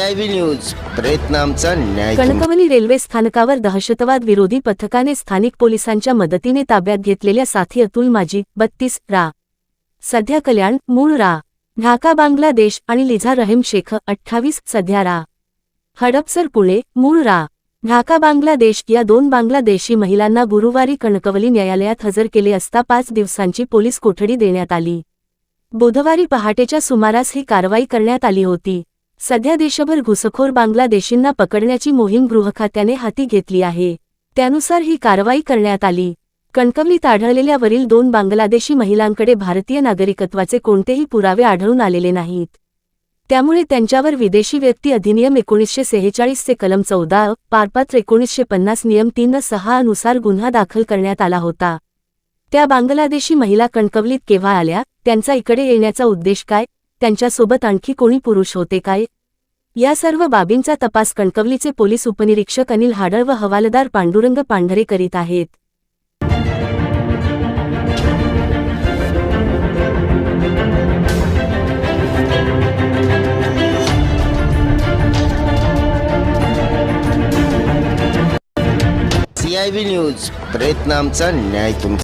CIB news, प्रयत्न आमचा, न्याय कणकवली रेल्वे स्थानकावर दहशतवाद विरोधी पथकाने स्थानिक पोलिसांच्या मदतीने ताब्यात घेतलेल्या साथी अतुल माजी 32 रा, सध्या कल्याण मूळ रा, ढाका बांगलादेश आणि लिझा रहीम शेख 28 सध्या रा, हडपसर पुणे मूळ रा, ढाका बांगलादेश या 2 बांगलादेशी महिलांना गुरुवारी कणकवली न्यायालयात हजर केले असता 5 दिवसांची पोलीस कोठडी देण्यात आली। बुधवारी पहाटेच्या सुमारास ही कारवाई करण्यात आली होती। सध्या देशभर घुसखोर बांगलादेशींना पकडण्याची मोहीम गृहखात्याने हाती घेतली आहे। त्यानुसार ही कारवाई करण्यात आली। कणकवलीत आढळलेल्या वरील 2 बांगलादेशी महिलांकडे भारतीय नागरिकत्वाचे कोणतेही पुरावे आढळून आलेले नाहीत। त्यामुळे त्यांच्यावर विदेशी व्यक्ती अधिनियम 1946 चे कलम 14, पारपत्र 1950 नियम 3(6) नुसार गुन्हा दाखल करण्यात आला होता। त्या बांगलादेशी महिला कणकवलीत केव्हा आल्या, त्यांचा इकडे येण्याचा उद्देश काय, त्यांच्यासोबत आणखी कोणी पुरुष होते काय, या सर्व बाबींचा तपास कणकवलीचे पोलीस उपनिरीक्षक अनिल हाडळ व हवालदार पांडुरंग पांढरे करीत आहेत। CIB न्यूज, प्रयत्न आमचा, न्याय तुमचा।